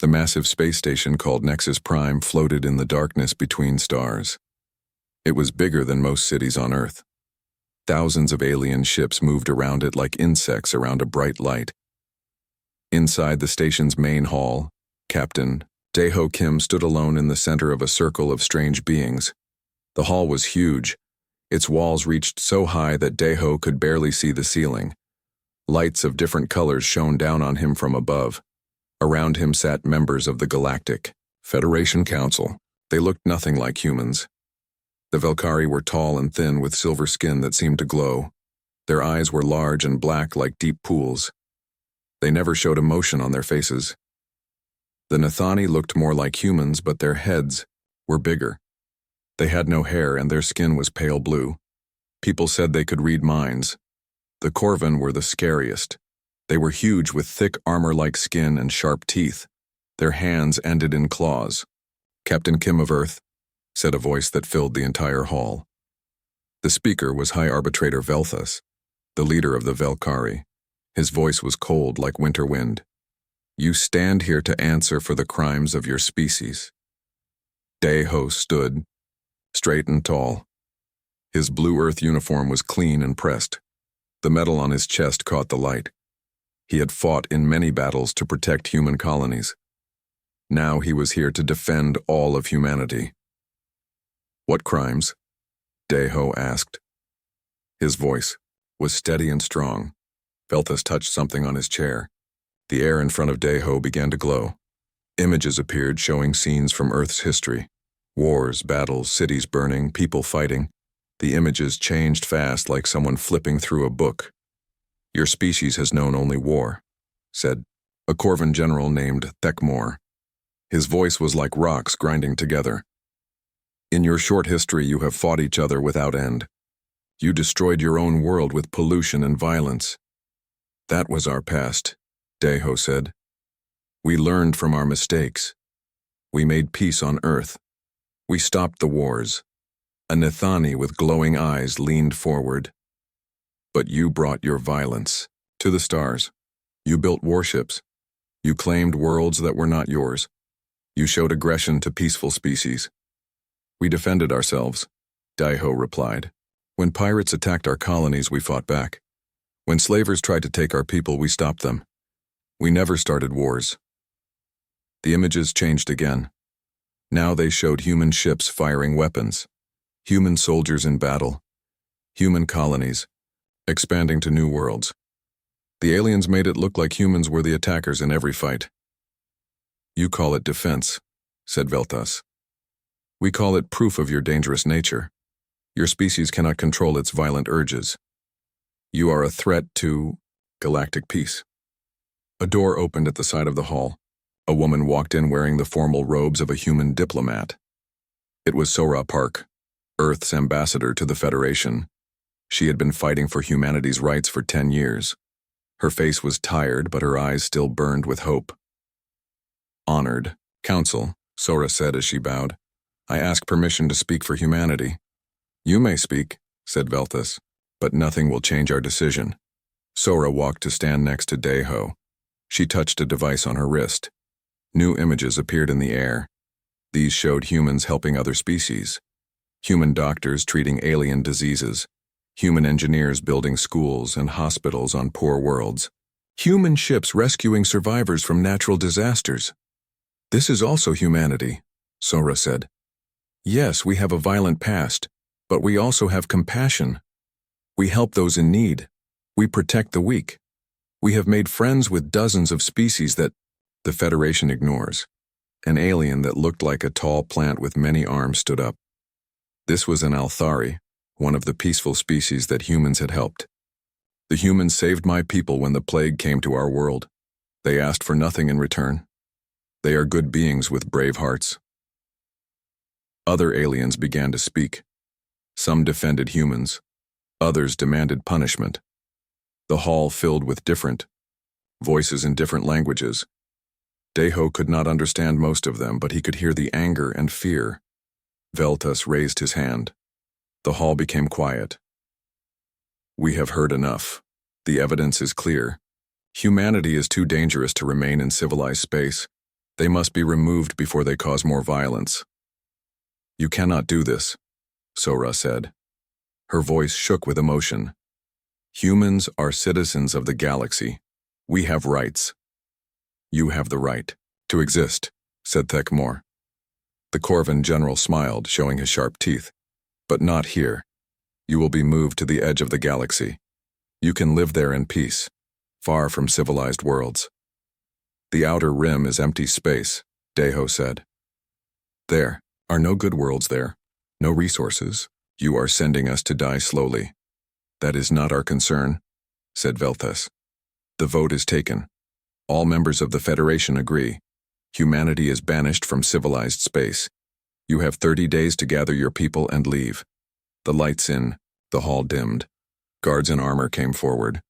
The massive space station called Nexus Prime floated in the darkness between stars. It was bigger than most cities on Earth. Thousands of alien ships moved around it like insects around a bright light. Inside the station's main hall, Captain Daeho Kim stood alone in the center of a circle of strange beings. The hall was huge. Its walls reached so high that Daeho could barely see the ceiling. Lights of different colors shone down on him from above. Around him sat members of the Galactic Federation Council. They looked nothing like humans. The Velkari were tall and thin with silver skin that seemed to glow. Their eyes were large and black like deep pools. They never showed emotion on their faces. The Nathani looked more like humans, but their heads were bigger. They had no hair and their skin was pale blue. People said they could read minds. The Corvin were the scariest. They were huge with thick armor-like skin and sharp teeth. Their hands ended in claws. "Captain Kim of Earth," said a voice that filled the entire hall. The speaker was High Arbitrator Velthus, the leader of the Velkari. His voice was cold like winter wind. "You stand here to answer for the crimes of your species." Daeho stood, straight and tall. His blue Earth uniform was clean and pressed. The metal on his chest caught the light. He had fought in many battles to protect human colonies. Now he was here to defend all of humanity. "What crimes?" Daeho asked. His voice was steady and strong. Velthus touched something on his chair. The air in front of Daeho began to glow. Images appeared showing scenes from Earth's history. Wars, battles, cities burning, people fighting. The images changed fast like someone flipping through a book. "Your species has known only war," said a Corvin general named Thekmor. His voice was like rocks grinding together. "In your short history you have fought each other without end. You destroyed your own world with pollution and violence." "That was our past," Daeho said. "We learned from our mistakes. We made peace on Earth. We stopped the wars." A Nathani with glowing eyes leaned forward. "But you brought your violence to the stars. You built warships. You claimed worlds that were not yours. You showed aggression to peaceful species." "We defended ourselves," Daeho replied. "When pirates attacked our colonies, we fought back. When slavers tried to take our people, we stopped them. We never started wars." The images changed again. Now they showed human ships firing weapons, human soldiers in battle, human colonies, expanding to new worlds. The aliens made it look like humans were the attackers in every fight. "You call it defense," said Velthus. "We call it proof of your dangerous nature. Your species cannot control its violent urges. You are a threat to galactic peace." A door opened at the side of the hall. A woman walked in wearing the formal robes of a human diplomat. It was Sora Park, Earth's ambassador to the Federation. She had been fighting for humanity's rights for 10 years. Her face was tired, but her eyes still burned with hope. "Honored Council," Sora said as she bowed. "I ask permission to speak for humanity." "You may speak," said Velthus, "but nothing will change our decision." Sora walked to stand next to Daeho. She touched a device on her wrist. New images appeared in the air. These showed humans helping other species. Human doctors treating alien diseases. Human engineers building schools and hospitals on poor worlds. Human ships rescuing survivors from natural disasters. "This is also humanity," Sora said. "Yes, we have a violent past, but we also have compassion. We help those in need. We protect the weak. We have made friends with dozens of species that the Federation ignores." An alien that looked like a tall plant with many arms stood up. This was an Althari, one of the peaceful species that humans had helped. "The humans saved my people when the plague came to our world. They asked for nothing in return. They are good beings with brave hearts." Other aliens began to speak. Some defended humans. Others demanded punishment. The hall filled with different voices in different languages. Daeho could not understand most of them, but he could hear the anger and fear. Velthus raised his hand. The hall became quiet. "We have heard enough. The evidence is clear. Humanity is too dangerous to remain in civilized space. They must be removed before they cause more violence. You cannot do this, Sora said. Her voice shook with emotion. Humans are citizens of the galaxy. We have rights. You have the right to exist, said Thekmor. The Corvan general smiled, showing his sharp teeth. But not here. You will be moved to the edge of the galaxy. You can live there in peace, far from civilized worlds. The outer rim is empty space, Deho said. There are no good worlds there, no resources. You are sending us to die slowly. That is not our concern, said Velthes. The vote is taken. All members of the Federation agree. Humanity is banished from civilized space. You have 30 days to gather your people and leave. The lights in the hall dimmed. Guards in armor came forward.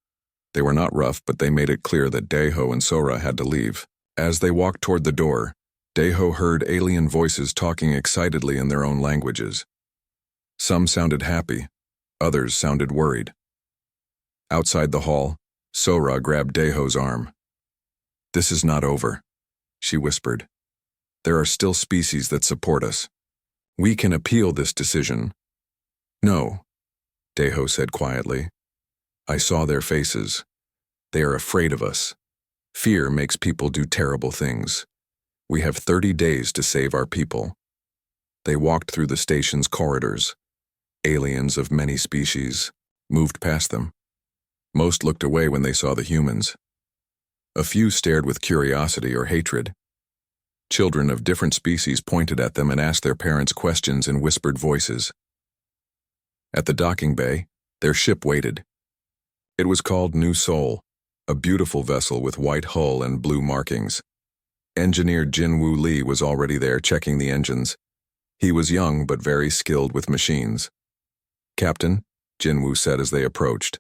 They were not rough, but they made it clear that Deho and Sora had to leave. As they walked toward the door, Deho heard alien voices talking excitedly in their own languages. Some sounded happy, others sounded worried. Outside the hall, Sora grabbed Deho's arm. This is not over, she whispered. There are still species that support us. We can appeal this decision. No, Deho said quietly. I saw their faces. They are afraid of us. Fear makes people do terrible things. We have 30 days to save our people. They walked through the station's corridors. Aliens of many species moved past them. Most looked away when they saw the humans. A few stared with curiosity or hatred. Children of different species pointed at them and asked their parents questions in whispered voices. At the docking bay, their ship waited. It was called New Sol, a beautiful vessel with white hull and blue markings. Engineer Jinwoo Lee was already there checking the engines. He was young but very skilled with machines. Captain, Jinwoo said as they approached.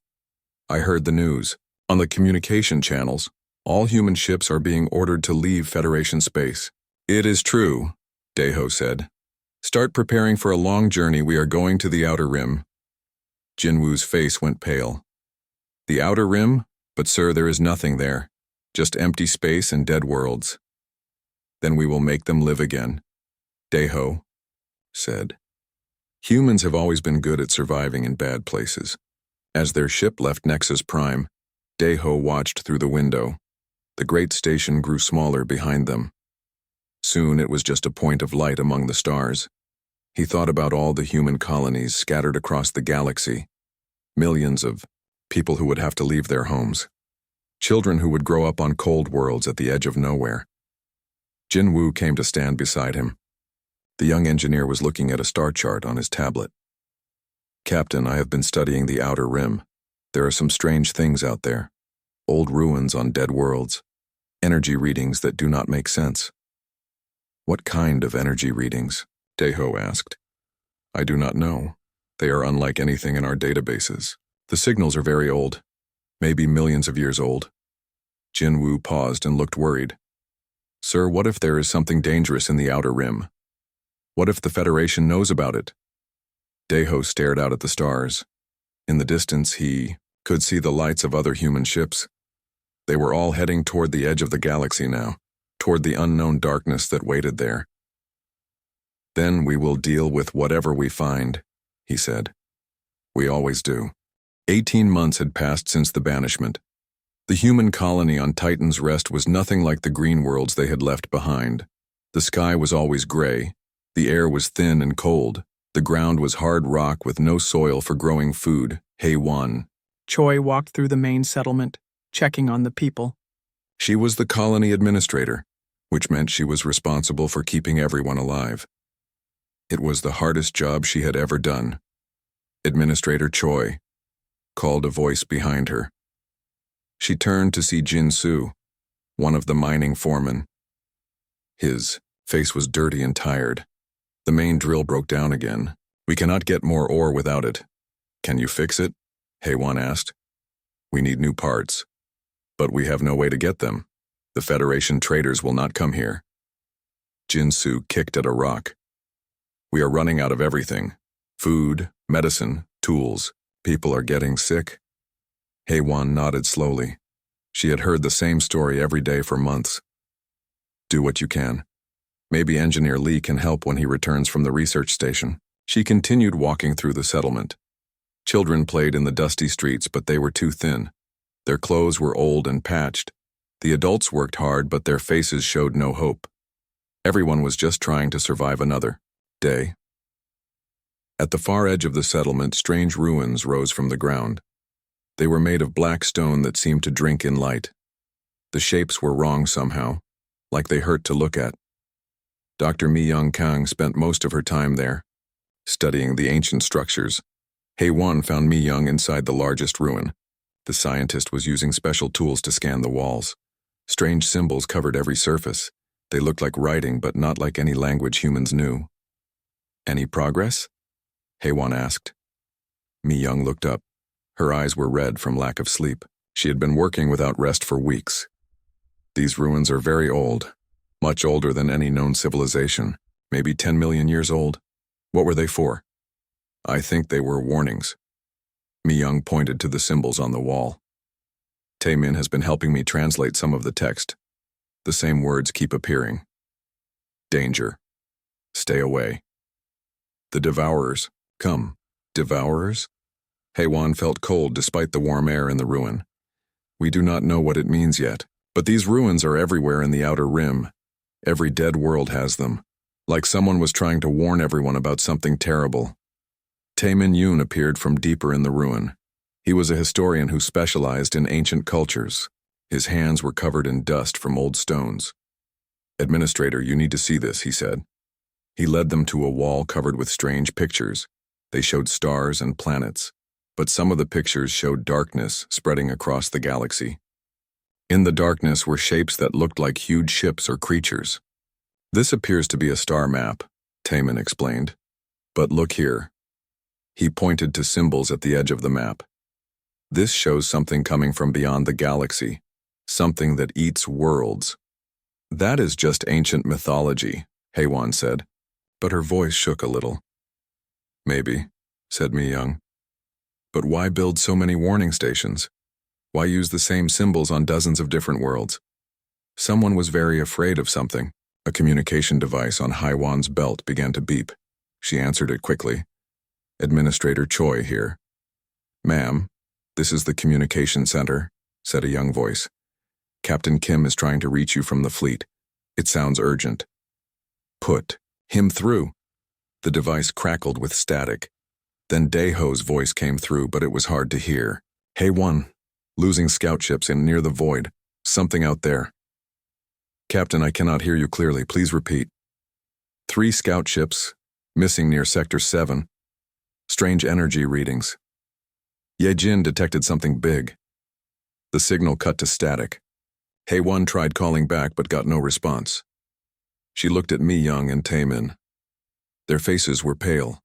I heard the news. On the communication channels, all human ships are being ordered to leave Federation space. It is true, Deho said. Start preparing for a long journey. We are going to the outer rim. Jinwoo's face went pale. The outer rim? But sir, there is nothing there. Just empty space and dead worlds. Then we will make them live again, Deho said. Humans have always been good at surviving in bad places. As their ship left Nexus Prime, Deho watched through the window. The great station grew smaller behind them. Soon it was just a point of light among the stars. He thought about all the human colonies scattered across the galaxy. Millions of people who would have to leave their homes. Children who would grow up on cold worlds at the edge of nowhere. Jinwoo came to stand beside him. The young engineer was looking at a star chart on his tablet. Captain, I have been studying the outer rim. There are some strange things out there. Old ruins on dead worlds. Energy readings that do not make sense. What kind of energy readings? Deho asked. I do not know. They are unlike anything in our databases. The signals are very old, maybe millions of years old. Jinwoo paused and looked worried. Sir, what if there is something dangerous in the outer rim? What if the Federation knows about it? Deho stared out at the stars. In the distance, he could see the lights of other human ships. They were all heading toward the edge of the galaxy now, toward the unknown darkness that waited there. Then we will deal with whatever we find, he said. We always do. 18 months had passed since the banishment. The human colony on Titan's Rest was nothing like the green worlds they had left behind. The sky was always gray. The air was thin and cold. The ground was hard rock with no soil for growing food. Hei-Wan. Choi walked through the main settlement, checking on the people. She was the colony administrator, which meant she was responsible for keeping everyone alive. It was the hardest job she had ever done. Administrator Choi called a voice behind her. She turned to see Jin-Soo, one of the mining foremen. His face was dirty and tired. The main drill broke down again. We cannot get more ore without it. Can you fix it? Hei-Wan asked. We need new parts. But we have no way to get them. The Federation traders will not come here. Jin-Soo kicked at a rock. We are running out of everything. Food, medicine, tools. People are getting sick. Hei-Wan nodded slowly. She had heard the same story every day for months. Do what you can. Maybe Engineer Lee can help when he returns from the research station. She continued walking through the settlement. Children played in the dusty streets, but they were too thin. Their clothes were old and patched. The adults worked hard, but their faces showed no hope. Everyone was just trying to survive another day. At the far edge of the settlement, strange ruins rose from the ground. They were made of black stone that seemed to drink in light. The shapes were wrong somehow, like they hurt to look at. Dr. Mi-Young Kang spent most of her time there, studying the ancient structures. Hei-Wan found Mi-Young inside the largest ruin. The scientist was using special tools to scan the walls. Strange symbols covered every surface. They looked like writing, but not like any language humans knew. Any progress? Hei-Wan asked. Mi-Young looked up. Her eyes were red from lack of sleep. She had been working without rest for weeks. These ruins are very old, much older than any known civilization, maybe 10 million years old. What were they for? I think they were warnings. Mi-Young pointed to the symbols on the wall. Taemin has been helping me translate some of the text. The same words keep appearing. Danger. Stay away. The Devourers. Come. Devourers? Hei-Wan felt cold despite the warm air in the ruin. We do not know what it means yet, but these ruins are everywhere in the outer rim. Every dead world has them, like someone was trying to warn everyone about something terrible. Taemin Yoon appeared from deeper in the ruin. He was a historian who specialized in ancient cultures. His hands were covered in dust from old stones. Administrator, you need to see this, he said. He led them to a wall covered with strange pictures. They showed stars and planets, but some of the pictures showed darkness spreading across the galaxy. In the darkness were shapes that looked like huge ships or creatures. This appears to be a star map, Taemin explained. But look here. He pointed to symbols at the edge of the map. This shows something coming from beyond the galaxy, something that eats worlds. That is just ancient mythology, Hei-Wan said, but her voice shook a little. Maybe, said Mi-Young. But why build so many warning stations? Why use the same symbols on dozens of different worlds? Someone was very afraid of something. A communication device on Hei-Wan's belt began to beep. She answered it quickly. Administrator Choi here. Ma'am, this is the communication center, said a young voice. Captain Kim is trying to reach you from the fleet. It sounds urgent. Put him through. The device crackled with static. Then Daeho's voice came through, but it was hard to hear. Hei-Wan, losing scout ships in near the void. Something out there. Captain, I cannot hear you clearly. Please repeat. 3 scout ships, missing near Sector 7. Strange energy readings. Ye-Jin detected something big. The signal cut to static. Hei-Wan tried calling back but got no response. She looked at Mi-Young and Taemin. Their faces were pale.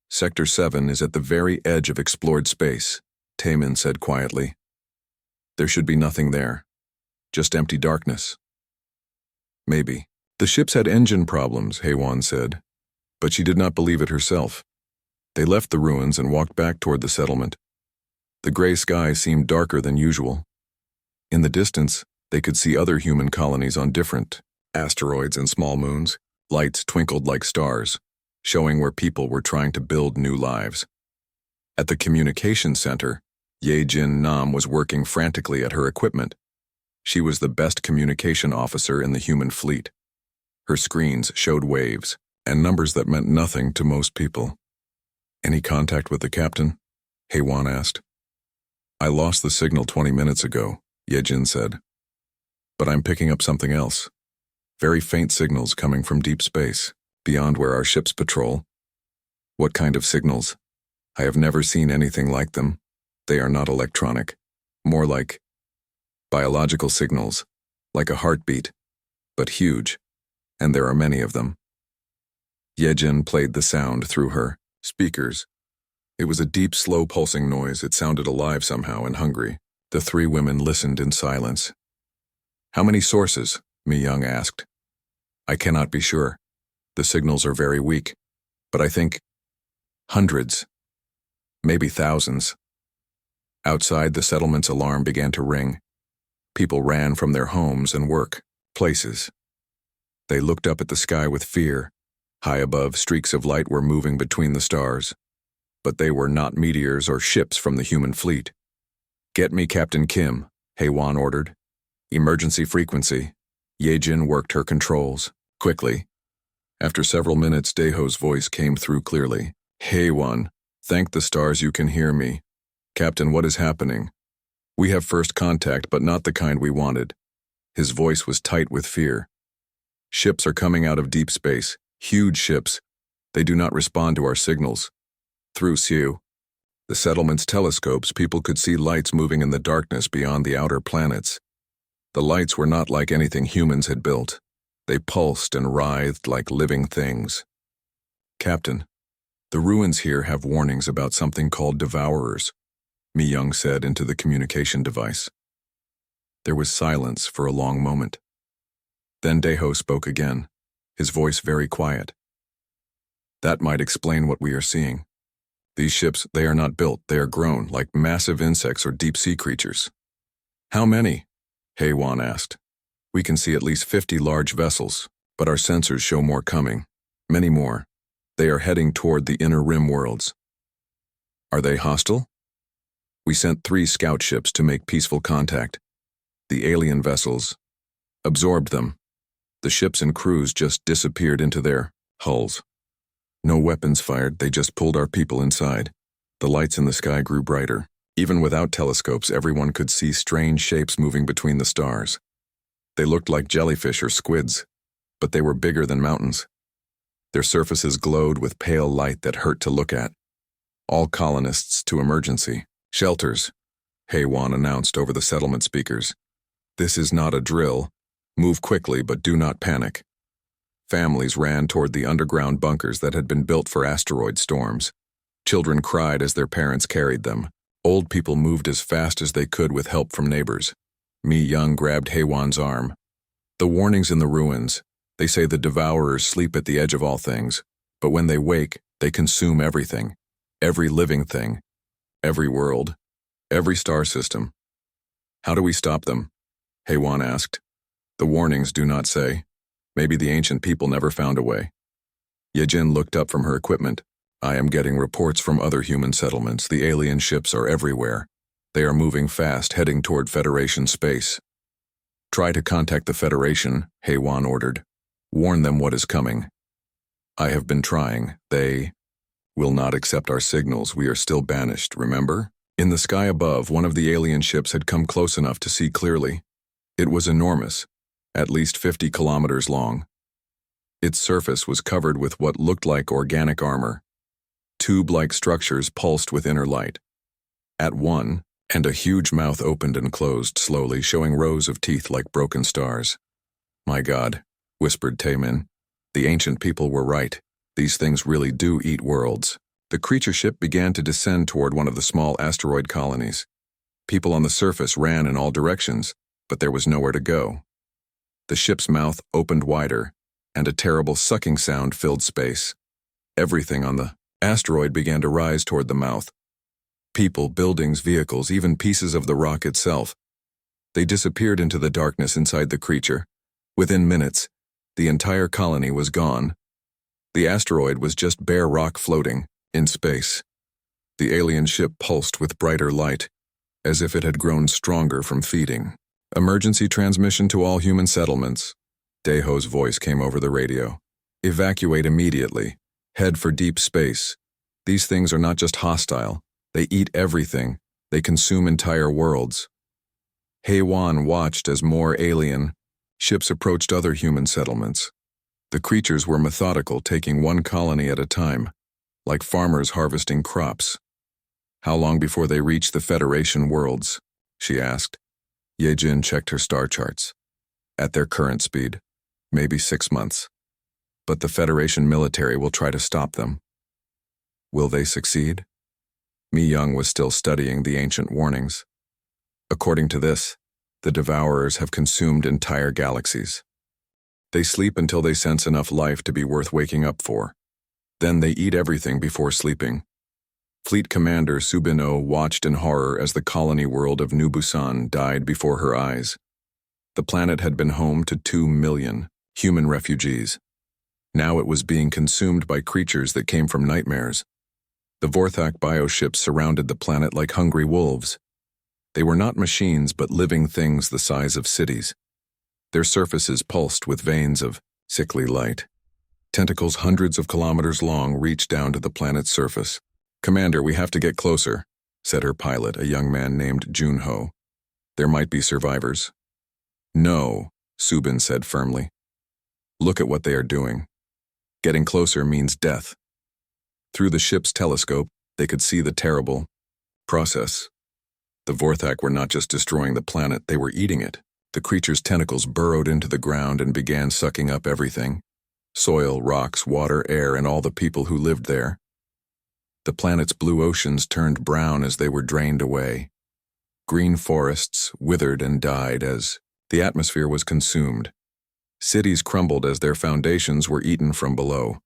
Sector 7 is at the very edge of explored space, Taemin said quietly. There should be nothing there. Just empty darkness. Maybe. The ships had engine problems, Hei-Wan said, but she did not believe it herself. They left the ruins and walked back toward the settlement. The gray sky seemed darker than usual. In the distance, they could see other human colonies on different asteroids and small moons. Lights twinkled like stars, showing where people were trying to build new lives. At the communication center, Ye-Jin Nam was working frantically at her equipment. She was the best communication officer in the human fleet. Her screens showed waves and numbers that meant nothing to most people. Any contact with the captain? Hei-Wan asked. I lost the signal 20 minutes ago, Ye-Jin said. But I'm picking up something else. Very faint signals coming from deep space, beyond where our ships patrol. What kind of signals? I have never seen anything like them. They are not electronic, more like biological signals, like a heartbeat, but huge, and there are many of them. Ye-Jin played the sound through her speakers. It was a deep, slow pulsing noise. It sounded alive somehow and hungry. The 3 women listened in silence. How many sources? Mi-Young asked. I cannot be sure. The signals are very weak, but I think hundreds, maybe thousands. Outside, the settlement's alarm began to ring. People ran from their homes and work places. They looked up at the sky with fear. High above, streaks of light were moving between the stars. But they were not meteors or ships from the human fleet. "Get me Captain Kim," Heywan ordered. "Emergency frequency." Yejin worked her controls. "Quickly." After several minutes, Daeho's voice came through clearly. "Heywan, thank the stars you can hear me. Captain, what is happening? We have first contact, but not the kind we wanted." His voice was tight with fear. "Ships are coming out of deep space. Huge ships. They do not respond to our signals. Through Siu, the settlement's telescopes, people could see lights moving in the darkness beyond the outer planets. The lights were not like anything humans had built. They pulsed and writhed like living things. Captain, the ruins here have warnings about something called devourers, Mi Young said into the communication device. There was silence for a long moment. Then Daeho spoke again, his voice very quiet. That might explain what we are seeing. These ships, they are not built, they are grown, like massive insects or deep-sea creatures. How many? Heywan asked. We can see at least 50 large vessels, but our sensors show more coming. Many more. They are heading toward the inner rim worlds. Are they hostile? We sent 3 scout ships to make peaceful contact. The alien vessels absorbed them. The ships and crews just disappeared into their hulls. No weapons fired, they just pulled our people inside. The lights in the sky grew brighter. Even without telescopes, everyone could see strange shapes moving between the stars. They looked like jellyfish or squids, but they were bigger than mountains. Their surfaces glowed with pale light that hurt to look at. All colonists to emergency shelters, Heywan announced over the settlement speakers. This is not a drill. Move quickly, but do not panic. Families ran toward the underground bunkers that had been built for asteroid storms. Children cried as their parents carried them. Old people moved as fast as they could with help from neighbors. Mi Young grabbed Heywan's arm. The warnings in the ruins. They say the devourers sleep at the edge of all things, but when they wake, they consume everything. Every living thing. Every world. Every star system. How do we stop them? Heywan asked. The warnings do not say. Maybe the ancient people never found a way. Yejin looked up from her equipment. I am getting reports from other human settlements. The alien ships are everywhere. They are moving fast, heading toward Federation space. Try to contact the Federation, Heywan ordered. Warn them what is coming. I have been trying. They will not accept our signals. We are still banished, remember? In the sky above, one of the alien ships had come close enough to see clearly. It was enormous, at least 50 kilometers long. Its surface was covered with what looked like organic armor. Tube-like structures pulsed with inner light. At one, and a huge mouth opened and closed slowly, showing rows of teeth like broken stars. My God, whispered Taemin. The ancient people were right. These things really do eat worlds. The creature ship began to descend toward one of the small asteroid colonies. People on the surface ran in all directions, but there was nowhere to go. The ship's mouth opened wider, and a terrible sucking sound filled space. Everything on the asteroid began to rise toward the mouth. People, buildings, vehicles, even pieces of the rock itself. They disappeared into the darkness inside the creature. Within minutes, the entire colony was gone. The asteroid was just bare rock floating in space. The alien ship pulsed with brighter light, as if it had grown stronger from feeding. Emergency transmission to all human settlements. Daeho's voice came over the radio. Evacuate immediately. Head for deep space. These things are not just hostile. They eat everything. They consume entire worlds. Heywan watched as more alien ships approached other human settlements. The creatures were methodical, taking one colony at a time, like farmers harvesting crops. How long before they reach the Federation worlds? She asked. Yejin checked her star charts. At their current speed, maybe 6 months. But the Federation military will try to stop them. Will they succeed? Mi Young was still studying the ancient warnings. According to this, the devourers have consumed entire galaxies. They sleep until they sense enough life to be worth waking up for. Then they eat everything before sleeping. Fleet Commander Subino watched in horror as the colony world of New Busan died before her eyes. The planet had been home to 2 million. Human refugees. Now it was being consumed by creatures that came from nightmares. The Vorthak bioships surrounded the planet like hungry wolves. They were not machines but living things the size of cities. Their surfaces pulsed with veins of sickly light. Tentacles hundreds of kilometers long reached down to the planet's surface. "Commander, we have to get closer," said her pilot, a young man named Junho. "There might be survivors." "No," Subin said firmly. "Look at what they are doing. Getting closer means death." Through the ship's telescope, they could see the terrible process. The Vorthak were not just destroying the planet, they were eating it. The creature's tentacles burrowed into the ground and began sucking up everything: soil, rocks, water, air, and all the people who lived there. The planet's blue oceans turned brown as they were drained away. Green forests withered and died as the atmosphere was consumed. Cities crumbled as their foundations were eaten from below.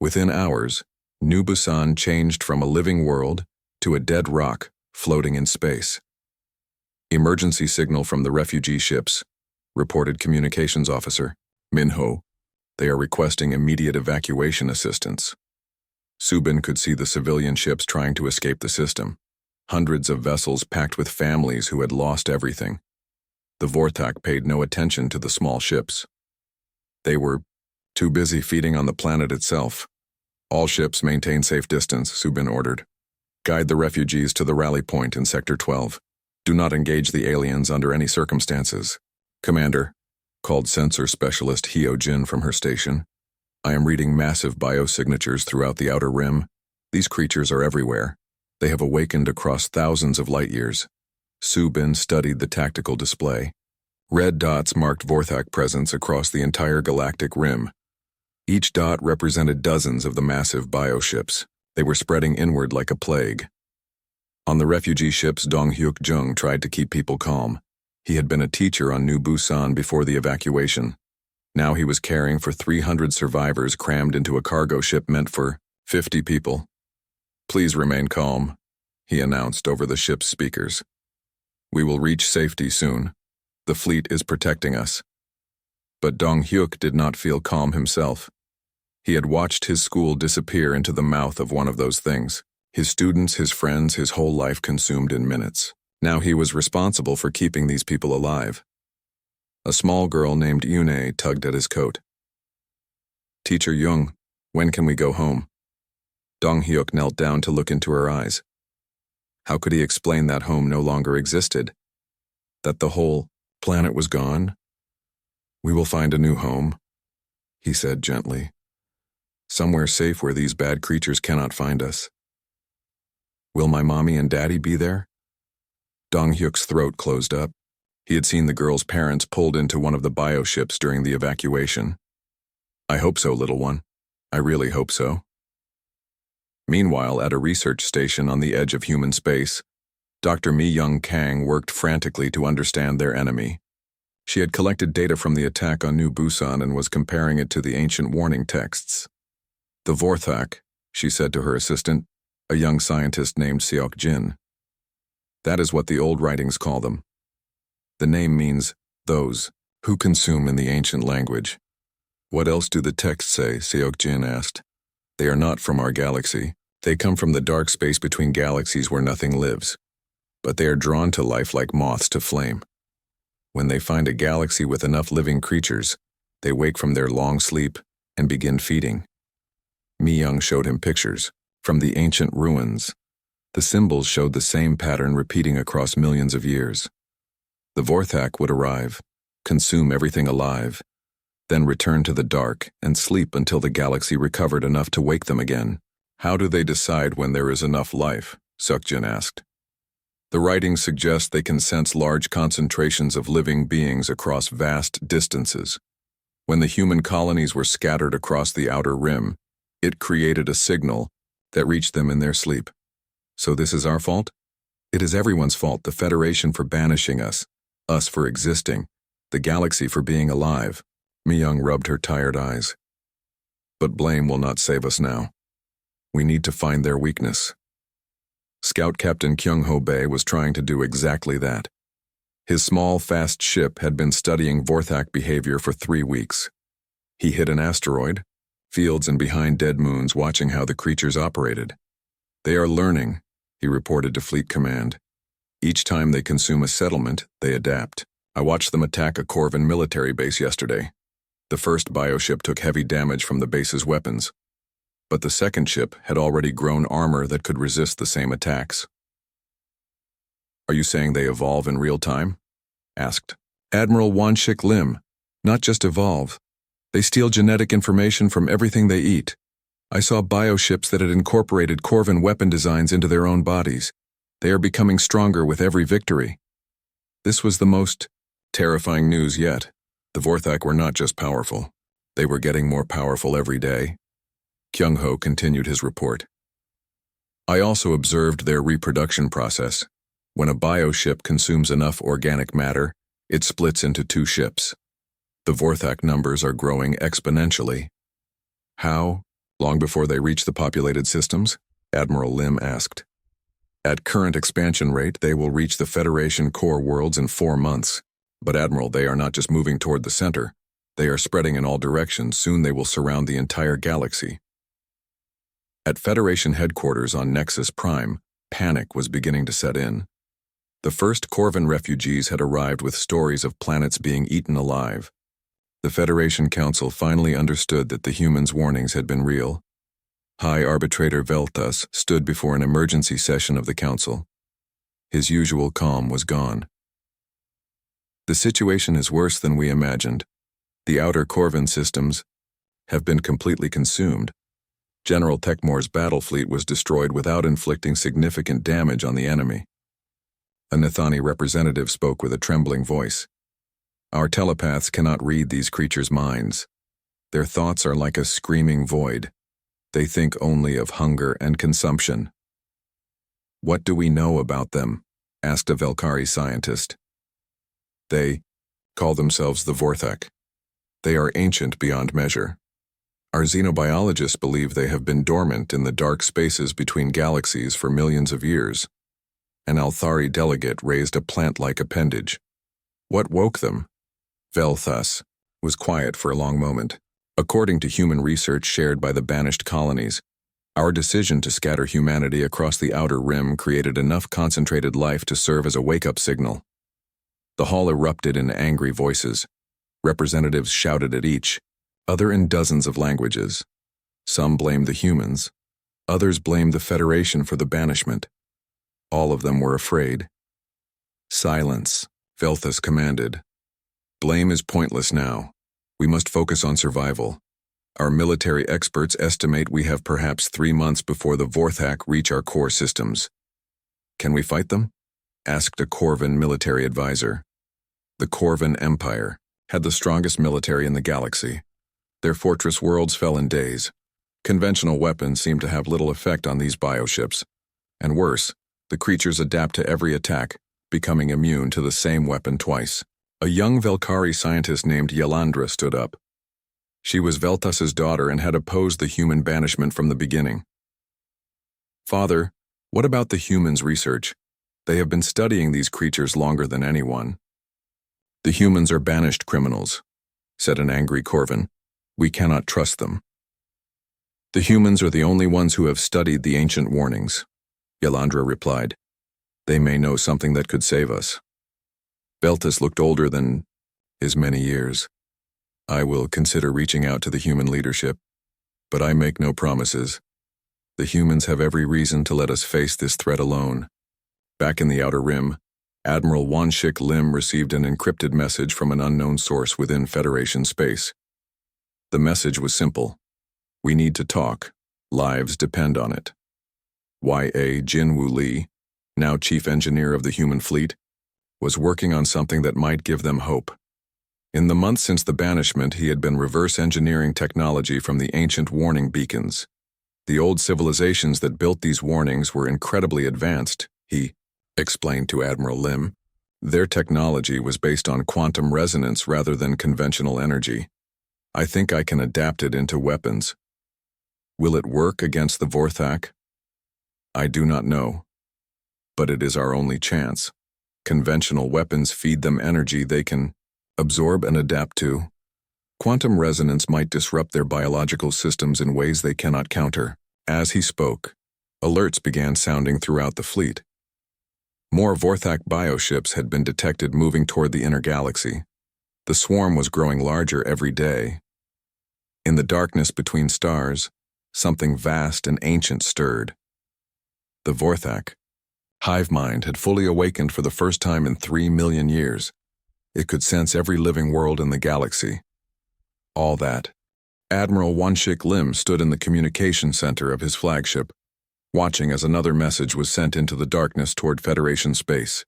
Within hours, New Busan changed from a living world to a dead rock floating in space. "Emergency signal from the refugee ships," reported communications officer Minho. "They are requesting immediate evacuation assistance." Subin could see the civilian ships trying to escape the system. Hundreds of vessels packed with families who had lost everything. The Vorthak paid no attention to the small ships. They were too busy feeding on the planet itself. "All ships maintain safe distance," Subin ordered. "Guide the refugees to the rally point in Sector 12. Do not engage the aliens under any circumstances." "Commander," called sensor specialist Hyo Jin from her station, "I am reading massive biosignatures throughout the outer rim. These creatures are everywhere. They have awakened across thousands of light years." Subin studied the tactical display. Red dots marked Vorthak presence across the entire galactic rim. Each dot represented dozens of the massive bioships. They were spreading inward like a plague. On the refugee ships, Dong-hyuk Jung tried to keep people calm. He had been a teacher on New Busan before the evacuation. Now he was caring for 300 survivors crammed into a cargo ship meant for 50 people. "Please remain calm," he announced over the ship's speakers. "We will reach safety soon. The fleet is protecting us." But Dong-hyuk did not feel calm himself. He had watched his school disappear into the mouth of one of those things. His students, his friends, his whole life consumed in minutes. Now he was responsible for keeping these people alive. A small girl named Yune tugged at his coat. "Teacher Jung, when can we go home?" Dong-hyuk knelt down to look into her eyes. How could he explain that home no longer existed? That the whole planet was gone? "We will find a new home," he said gently. "Somewhere safe where these bad creatures cannot find us." "Will my mommy and daddy be there?" Dong-hyuk's throat closed up. He had seen the girl's parents pulled into one of the bioships during the evacuation. "I hope so, little one. I really hope so." Meanwhile, at a research station on the edge of human space, Dr. Mi-young Kang worked frantically to understand their enemy. She had collected data from the attack on New Busan and was comparing it to the ancient warning texts. "The Vorthak," she said to her assistant, a young scientist named Seok Jin. "That is what the old writings call them. The name means those who consume in the ancient language." "What else do the texts say?" Seok Jin asked. "They are not from our galaxy. They come from the dark space between galaxies where nothing lives. But they are drawn to life like moths to flame. When they find a galaxy with enough living creatures, they wake from their long sleep and begin feeding." Mi-young showed him pictures from the ancient ruins. The symbols showed the same pattern repeating across millions of years. The Vorthak would arrive, consume everything alive, then return to the dark and sleep until the galaxy recovered enough to wake them again. "How do they decide when there is enough life?" Seokjin asked. "The writings suggest they can sense large concentrations of living beings across vast distances. When the human colonies were scattered across the outer rim, it created a signal that reached them in their sleep. So this is our fault? It is everyone's fault, the Federation for banishing us for existing, the galaxy for being alive." Mi-young rubbed her tired eyes. "But blame will not save us now. We need to find their weakness." Scout Captain Kyung-ho Bae was trying to do exactly that. His small, fast ship had been studying Vorthak behavior for 3 weeks. He hit an asteroid, fields and behind dead moons watching how the creatures operated. They are learning, he reported to Fleet Command. Each time they consume a settlement, they adapt. I watched them attack a Corvan military base yesterday. The first bioship took heavy damage from the base's weapons, but the second ship had already grown armor that could resist the same attacks. Are you saying they evolve in real time? Asked Admiral Wanshik Lim. Not just evolve. They steal genetic information from everything they eat. I saw bioships that had incorporated Corvan weapon designs into their own bodies. They are becoming stronger with every victory. This was the most terrifying news yet. The Vorthak were not just powerful. They were getting more powerful every day. Kyung-ho continued his report. I also observed their reproduction process. When a bioship consumes enough organic matter, it splits into two ships. The Vorthak numbers are growing exponentially. How? Long before they reach the populated systems? Admiral Lim asked. At current expansion rate, they will reach the Federation core worlds in 4 months. But Admiral, they are not just moving toward the center. They are spreading in all directions. Soon they will surround the entire galaxy. At Federation headquarters on Nexus Prime, panic was beginning to set in. The first Corvan refugees had arrived with stories of planets being eaten alive. The Federation Council finally understood that the humans' warnings had been real. High Arbitrator Veltas stood before an emergency session of the Council. His usual calm was gone. The situation is worse than we imagined. The outer Corvan systems have been completely consumed. General Tekmor's battle fleet was destroyed without inflicting significant damage on the enemy. A Nithani representative spoke with a trembling voice. Our telepaths cannot read these creatures' minds. Their thoughts are like a screaming void. They think only of hunger and consumption. What do we know about them? Asked a Velkari scientist. They call themselves the Vorthak. They are ancient beyond measure. Our xenobiologists believe they have been dormant in the dark spaces between galaxies for millions of years. An Althari delegate raised a plant-like appendage. What woke them? Velthus was quiet for a long moment. According to human research shared by the banished colonies, our decision to scatter humanity across the outer rim created enough concentrated life to serve as a wake-up signal. The hall erupted in angry voices. Representatives shouted at each, other in dozens of languages. Some blamed the humans. Others blamed the Federation for the banishment. All of them were afraid. Silence, Velthus commanded. Blame is pointless now. We must focus on survival. Our military experts estimate we have perhaps 3 months before the Vorthak reach our core systems. Can we fight them? Asked a Corvan military advisor. The Corvan Empire had the strongest military in the galaxy. Their fortress worlds fell in days. Conventional weapons seemed to have little effect on these bioships. And worse, the creatures adapt to every attack, becoming immune to the same weapon twice. A young Velkari scientist named Yelandra stood up. She was Veltus's daughter and had opposed the human banishment from the beginning. Father, what about the humans' research? They have been studying these creatures longer than anyone. The humans are banished criminals, said an angry Corvan. We cannot trust them. The humans are the only ones who have studied the ancient warnings, Yelandra replied. They may know something that could save us. Veltus looked older than his many years. I will consider reaching out to the human leadership, but I make no promises. The humans have every reason to let us face this threat alone. Back in the Outer Rim, Admiral Wanshik Lim received an encrypted message from an unknown source within Federation space. The message was simple. We need to talk. Lives depend on it. Y.A. Jinwoo Lee, now chief engineer of the human fleet, was working on something that might give them hope. In the months since the banishment, he had been reverse engineering technology from the ancient warning beacons. The old civilizations that built these warnings were incredibly advanced, he explained to Admiral Lim. Their technology was based on quantum resonance rather than conventional energy. I think I can adapt it into weapons. Will it work against the Vorthak? I do not know. But it is our only chance. Conventional weapons feed them energy they can absorb and adapt to. Quantum resonance might disrupt their biological systems in ways they cannot counter. As he spoke, alerts began sounding throughout the fleet. More Vorthak bioships had been detected moving toward the inner galaxy. The swarm was growing larger every day. In the darkness between stars, something vast and ancient stirred. The Vorthak hive mind had fully awakened for the first time in 3 million years. It could sense every living world in the galaxy. All that. Admiral Wanshik Lim stood in the communication center of his flagship, watching as another message was sent into the darkness toward Federation space.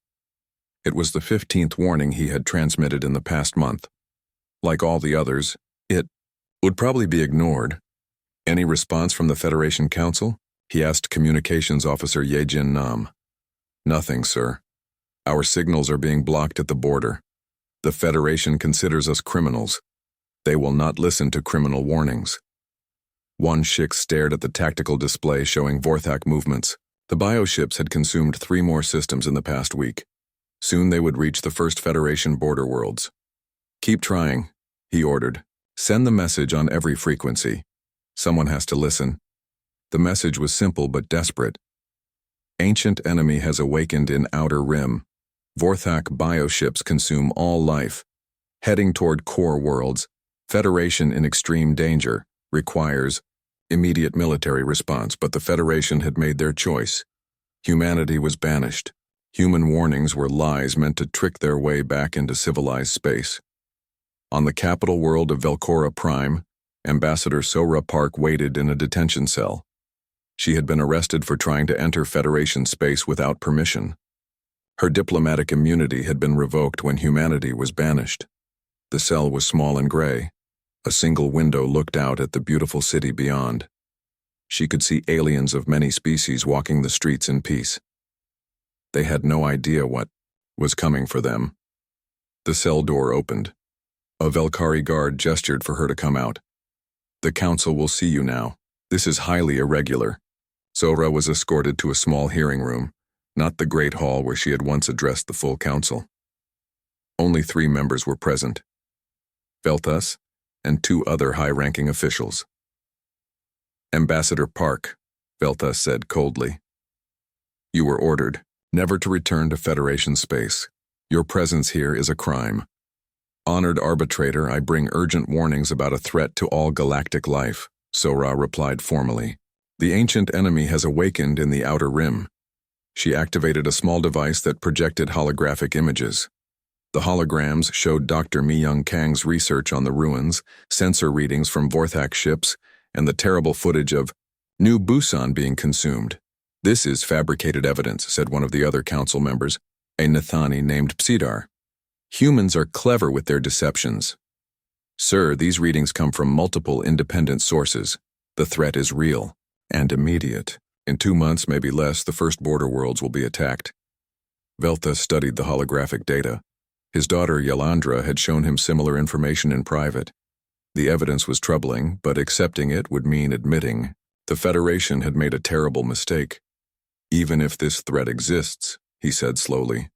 It was the 15th warning he had transmitted in the past month. Like all the others, it would probably be ignored. Any response from the Federation Council? He asked Communications Officer Yejin Nam. Nothing, sir. Our signals are being blocked at the border. The Federation considers us criminals. They will not listen to criminal warnings. Wanshik stared at the tactical display showing Vorthak movements. The bioships had consumed 3 more systems in the past week. Soon they would reach the first Federation border worlds. Keep trying, he ordered. Send the message on every frequency. Someone has to listen. The message was simple but desperate. Ancient enemy has awakened in Outer Rim. Vorthak bioships consume all life. Heading toward core worlds, Federation in extreme danger, requires immediate military response, but the Federation had made their choice. Humanity was banished. Human warnings were lies meant to trick their way back into civilized space. On the capital world of Velcora Prime, Ambassador Sora Park waited in a detention cell. She had been arrested for trying to enter Federation space without permission. Her diplomatic immunity had been revoked when humanity was banished. The cell was small and gray. A single window looked out at the beautiful city beyond. She could see aliens of many species walking the streets in peace. They had no idea what was coming for them. The cell door opened. A Velkari guard gestured for her to come out. The council will see you now. This is highly irregular. Sora was escorted to a small hearing room, not the great hall where she had once addressed the full council. Only 3 members were present. Veltas and 2 other high-ranking officials. Ambassador Park, Veltas said coldly. You were ordered never to return to Federation space. Your presence here is a crime. Honored arbitrator, I bring urgent warnings about a threat to all galactic life, Sora replied formally. The ancient enemy has awakened in the Outer Rim. She activated a small device that projected holographic images. The holograms showed Dr. Mi-Young Kang's research on the ruins, sensor readings from Vorthak ships, and the terrible footage of New Busan being consumed. This is fabricated evidence, said one of the other council members, a Nathani named Psidar. Humans are clever with their deceptions. Sir, these readings come from multiple independent sources. The threat is real and immediate. In 2 months, maybe less, the first border worlds will be attacked. Velta studied the holographic data. His daughter Yalandra had shown him similar information in private. The evidence was troubling, but accepting it would mean admitting the Federation had made a terrible mistake. Even if this threat exists, he said slowly,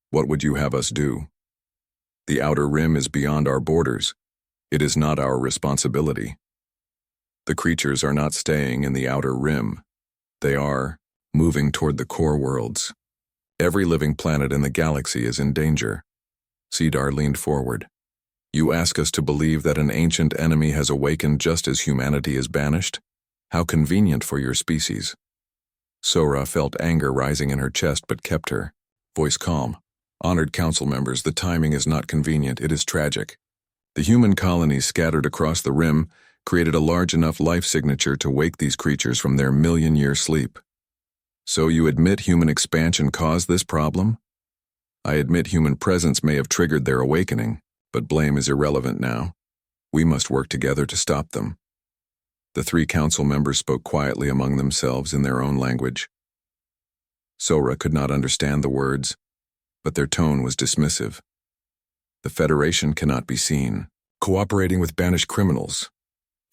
what would you have us do? The Outer Rim is beyond our borders. It is not our responsibility. The creatures are not staying in the Outer Rim. They are moving toward the core worlds. Every living planet in the galaxy is in danger. Cedar leaned forward. You ask us to believe that an ancient enemy has awakened just as humanity is banished? How convenient for your species. Sora felt anger rising in her chest but kept her voice calm. Honored council members, the timing is not convenient, it is tragic. The human colonies scattered across the rim created a large enough life signature to wake these creatures from their million-year sleep. So you admit human expansion caused this problem? I admit human presence may have triggered their awakening, but blame is irrelevant now. We must work together to stop them. The 3 council members spoke quietly among themselves in their own language. Sora could not understand the words, but their tone was dismissive. The Federation cannot be seen cooperating with banished criminals,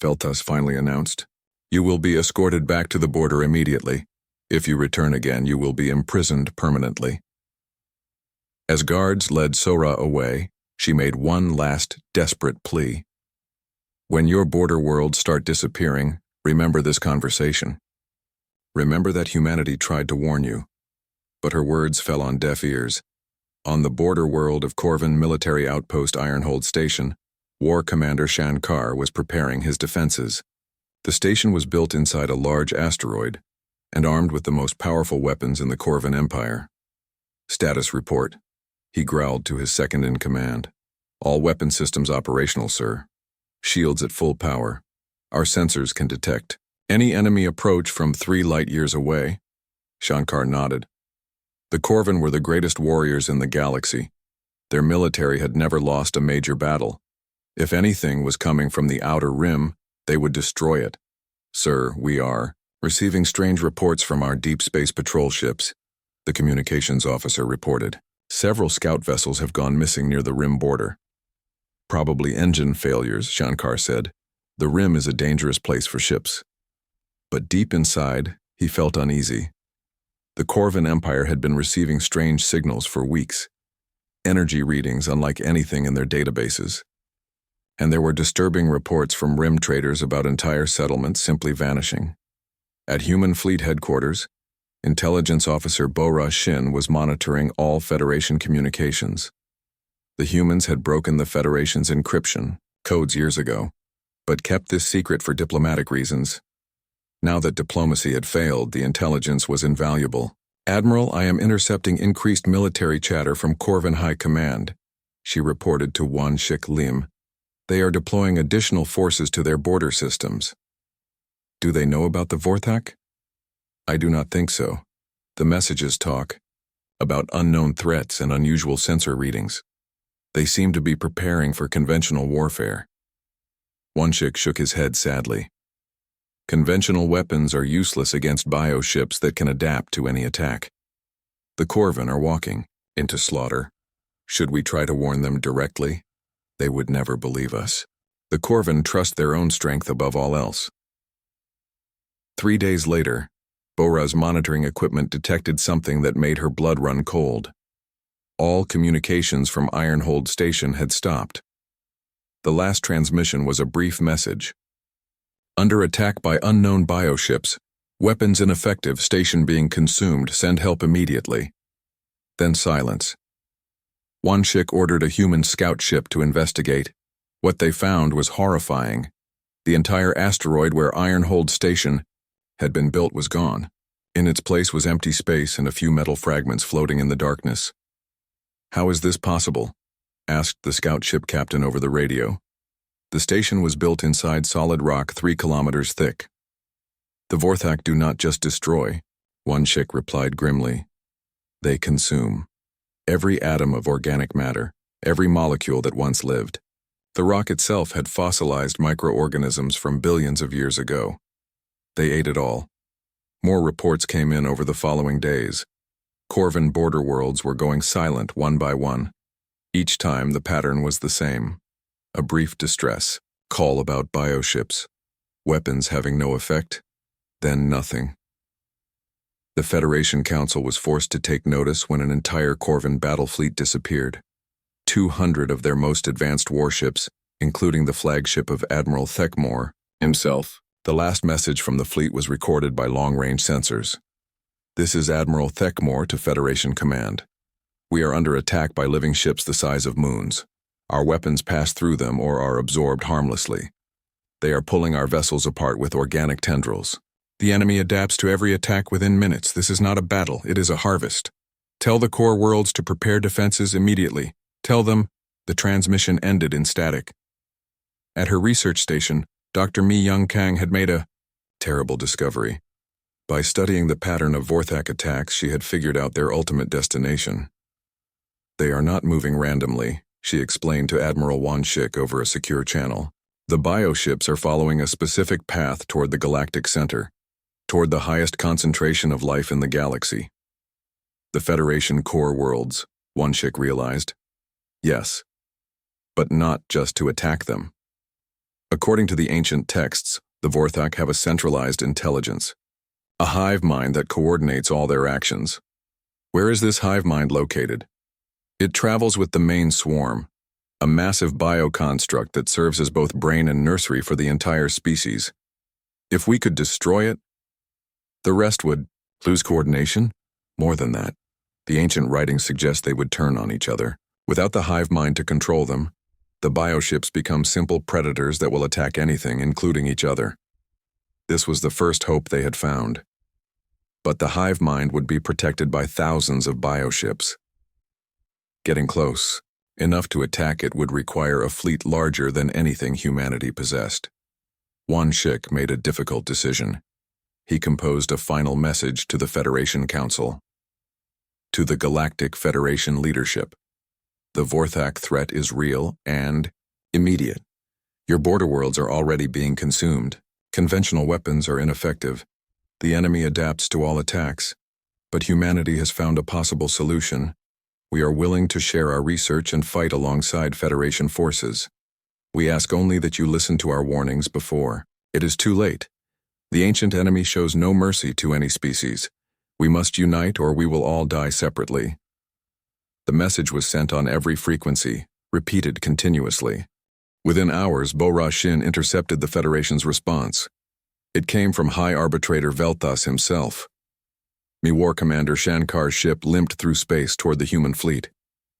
Veltas finally announced. You will be escorted back to the border immediately. If you return again, you will be imprisoned permanently. As guards led Sora away, she made one last desperate plea. When your border worlds start disappearing, remember this conversation. Remember that humanity tried to warn you, but her words fell on deaf ears. On the border world of Corvin Military Outpost Ironhold Station, War Commander Shankar was preparing his defenses. The station was built inside a large asteroid and armed with the most powerful weapons in the Corvin Empire. Status report. He growled to his second-in-command. All weapon systems operational, sir. Shields at full power. Our sensors can detect any enemy approach from 3 light-years away. Shankar nodded. The Corvin were the greatest warriors in the galaxy. Their military had never lost a major battle. If anything was coming from the outer rim, they would destroy it. Sir, we are receiving strange reports from our deep space patrol ships, the communications officer reported. Several scout vessels have gone missing near the rim border. Probably engine failures, Shankar said. The rim is a dangerous place for ships. But deep inside, he felt uneasy. The Corvin Empire had been receiving strange signals for weeks. Energy readings unlike anything in their databases. And there were disturbing reports from rim traders about entire settlements simply vanishing. At Human Fleet Headquarters, Intelligence Officer Bora Shin was monitoring all Federation communications. The humans had broken the Federation's encryption codes years ago, but kept this secret for diplomatic reasons. Now that diplomacy had failed, the intelligence was invaluable. Admiral, I am intercepting increased military chatter from Corvin High Command, she reported to Wan Shik Lim. They are deploying additional forces to their border systems. Do they know about the Vorthak? I do not think so. The messages talk about unknown threats and unusual sensor readings. They seem to be preparing for conventional warfare. Wanshik shook his head sadly. Conventional weapons are useless against bioships that can adapt to any attack. The Corvin are walking into slaughter. Should we try to warn them directly? They would never believe us. The Corvin trust their own strength above all else. 3 days later, Bora's monitoring equipment detected something that made her blood run cold. All communications from Ironhold Station had stopped. The last transmission was a brief message. Under attack by unknown bioships, weapons ineffective, station being consumed, send help immediately. Then silence. Wanshik ordered a human scout ship to investigate. What they found was horrifying. The entire asteroid where Ironhold Station had been built was gone. In its place was empty space and a few metal fragments floating in the darkness. How is this possible? Asked the scout ship captain over the radio. The station was built inside solid rock 3 kilometers thick. The Vorthak do not just destroy, Wanshik replied grimly. They consume. Every atom of organic matter, every molecule that once lived. The rock itself had fossilized microorganisms from billions of years ago. They ate it all. More reports came in over the following days. Corvin border worlds were going silent one by one. Each time the pattern was the same. A brief distress, call about bioships, weapons having no effect, then nothing. The Federation Council was forced to take notice when an entire Corvin battle fleet disappeared. 200 of their most advanced warships, including the flagship of Admiral Thekmore himself. The last message from the fleet was recorded by long-range sensors. This is Admiral Thekmore to Federation Command. We are under attack by living ships the size of moons. Our weapons pass through them or are absorbed harmlessly. They are pulling our vessels apart with organic tendrils. The enemy adapts to every attack within minutes. This is not a battle, it is a harvest. Tell the core worlds to prepare defenses immediately. Tell them the transmission ended in static. At her research station, Dr. Mi Young Kang had made a terrible discovery. By studying the pattern of Vorthak attacks, she had figured out their ultimate destination. They are not moving randomly, she explained to Admiral Wanshik over a secure channel. The bioships are following a specific path toward the galactic center, toward the highest concentration of life in the galaxy. The Federation core worlds, Wanshik realized. Yes, but not just to attack them. According to the ancient texts, the Vorthak have a centralized intelligence, a hive mind that coordinates all their actions. Where is this hive mind located? It travels with the main swarm. a massive bioconstruct that serves as both brain and nursery for the entire species. If we could destroy it, the rest would lose coordination? More than that. The ancient writings suggest they would turn on each other. Without the hive mind to control them, the bioships become simple predators that will attack anything, including each other. This was the first hope they had found. But the hive mind would be protected by thousands of bioships. Getting close, enough to attack it, would require a fleet larger than anything humanity possessed. Wan Shik made a difficult decision. He composed a final message to the Federation Council. To the Galactic Federation leadership. The Vorthak threat is real and immediate. Your border worlds are already being consumed. Conventional weapons are ineffective. The enemy adapts to all attacks. But humanity has found a possible solution. We are willing to share our research and fight alongside Federation forces. We ask only that you listen to our warnings before it is too late. The ancient enemy shows no mercy to any species. We must unite or we will all die separately. The message was sent on every frequency, repeated continuously. Within hours, Bora Shin intercepted the Federation's response. It came from High Arbitrator Velthas himself. War Commander Shankar's ship limped through space toward the human fleet.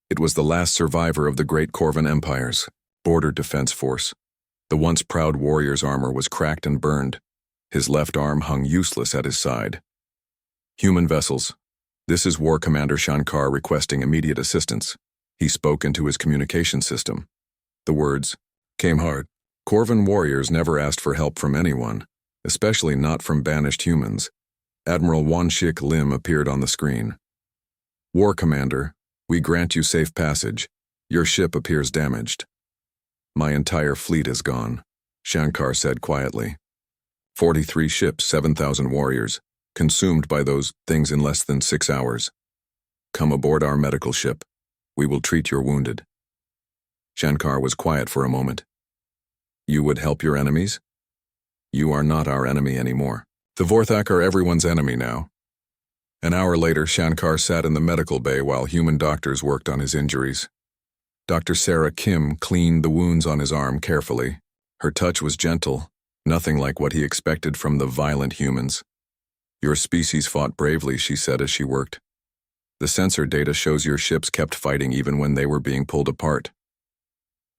It was the last survivor of the great Corvan Empire's border defense force. The once proud warrior's armor was cracked and burned. His left arm hung useless at his side. Human vessels. This is War Commander Shankar requesting immediate assistance. He spoke into his communication system. The words came hard. Corvan warriors never asked for help from anyone, especially not from banished humans. Admiral Wan Shik Lim appeared on the screen. War Commander, we grant you safe passage. Your ship appears damaged. My entire fleet is gone, Shankar said quietly. 43 ships, 7,000 warriors, consumed by those things in less than 6 hours. Come aboard our medical ship. We will treat your wounded. Shankar was quiet for a moment. You would help your enemies? You are not our enemy anymore. The Vorthak are everyone's enemy now. An hour later, Shankar sat in the medical bay while human doctors worked on his injuries. Dr. Sarah Kim cleaned the wounds on his arm carefully. Her touch was gentle, nothing like what he expected from the violent humans. Your species fought bravely, she said as she worked. The sensor data shows your ships kept fighting even when they were being pulled apart.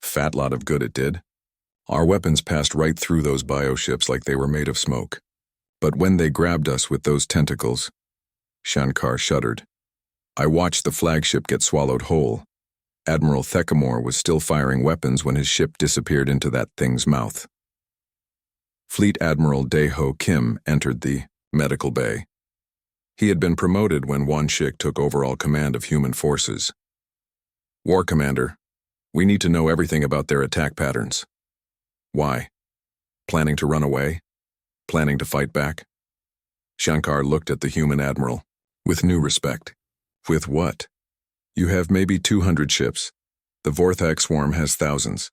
Fat lot of good it did. Our weapons passed right through those bioships like they were made of smoke. But when they grabbed us with those tentacles, Shankar shuddered. I watched the flagship get swallowed whole. Admiral Theckamore was still firing weapons when his ship disappeared into that thing's mouth. Fleet Admiral Dae-ho Kim entered the medical bay. He had been promoted when Wan Shik took overall command of human forces. War Commander, we need to know everything about their attack patterns. Why? Planning to run away? Planning to fight back? Shankar looked at the human admiral with new respect. With what? You have maybe 200 ships. The Vorthak swarm has thousands.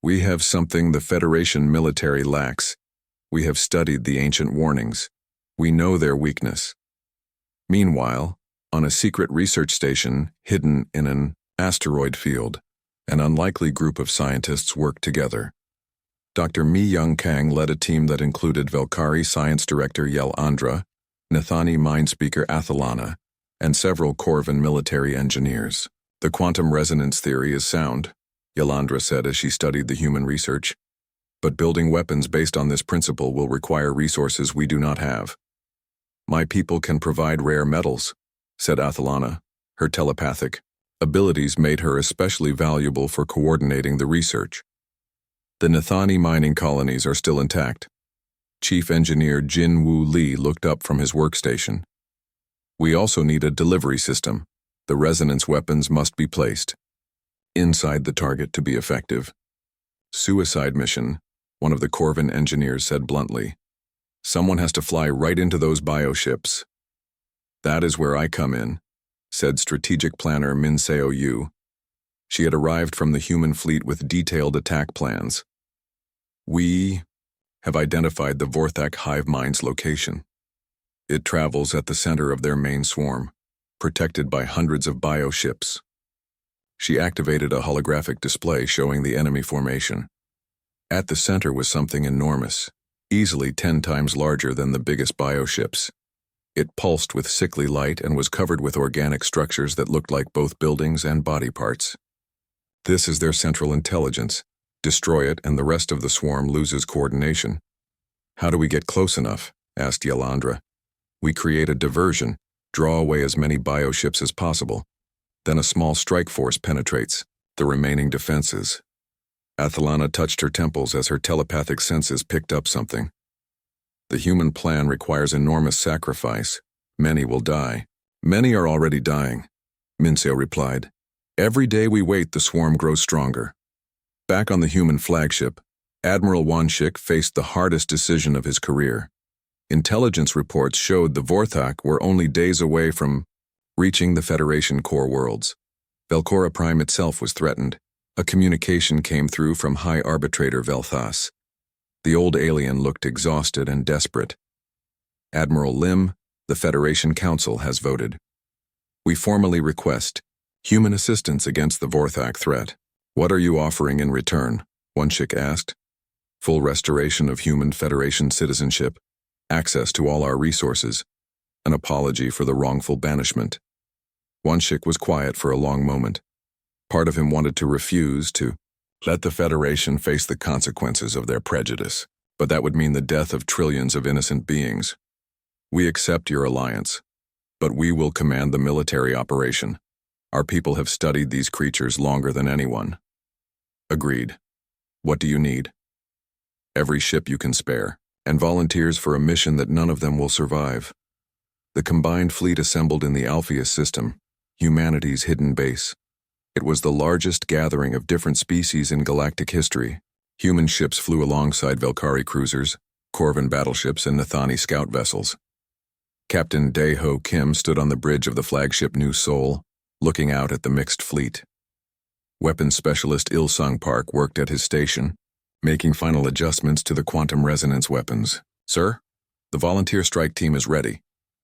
We have something the Federation military lacks. We have studied the ancient warnings. We know their weakness. Meanwhile, on a secret research station hidden in an asteroid field, an unlikely group of scientists worked together. Dr. Mi Young Kang led a team that included Velkari Science Director Yel Andra, Nathani Mindspeaker Athalana, and several Corvan military engineers. The quantum resonance theory is sound, Yolandra said as she studied the human research. But building weapons based on this principle will require resources we do not have. My people can provide rare metals, said Athalana. Her telepathic abilities made her especially valuable for coordinating the research. The Nathani mining colonies are still intact. Chief Engineer Jin Woo Lee looked up from his workstation. We also need a delivery system. The resonance weapons must be placed inside the target to be effective. Suicide mission, one of the Corvan engineers said bluntly. Someone has to fly right into those bioships. That is where I come in, said strategic planner Min Seo Yu. She had arrived from the human fleet with detailed attack plans. We have identified the Vorthak hive mind's location. It travels at the center of their main swarm, protected by hundreds of bioships. She activated a holographic display showing the enemy formation. At the center was something enormous, easily 10 times larger than the biggest bioships. It pulsed with sickly light and was covered with organic structures that looked like both buildings and body parts. This is their central intelligence. Destroy it and the rest of the swarm loses coordination. How do we get close enough? Asked Yelandra. We create a diversion, draw away as many bioships as possible. Then a small strike force penetrates, the remaining defenses. Athalana touched her temples as her telepathic senses picked up something. The human plan requires enormous sacrifice. Many will die. Many are already dying, Minseo replied. Every day we wait, the swarm grows stronger. Back on the human flagship, Admiral Wanshik faced the hardest decision of his career. Intelligence reports showed the Vorthak were only days away from reaching the Federation core worlds. Velcora Prime itself was threatened. A communication came through from High Arbitrator Velthas. The old alien looked exhausted and desperate. Admiral Lim, the Federation Council has voted. We formally request human assistance against the Vorthak threat. What are you offering in return? Wanshik asked. Full restoration of human Federation citizenship, access to all our resources, an apology for the wrongful banishment. Wanshik was quiet for a long moment. Part of him wanted to refuse to let the Federation face the consequences of their prejudice, but that would mean the death of trillions of innocent beings. We accept your alliance, but we will command the military operation. Our people have studied these creatures longer than anyone. Agreed. What do you need? Every ship you can spare, and volunteers for a mission that none of them will survive. The combined fleet assembled in the Alpheus system, humanity's hidden base. It was the largest gathering of different species in galactic history. Human ships flew alongside Velkari cruisers, Corvan battleships, and Nathani scout vessels. Captain Dae-ho Kim stood on the bridge of the flagship New Seoul, looking out at the mixed fleet. Weapons specialist Il-sung Park worked at his station, making final adjustments to the quantum resonance weapons. Sir, the volunteer strike team is ready,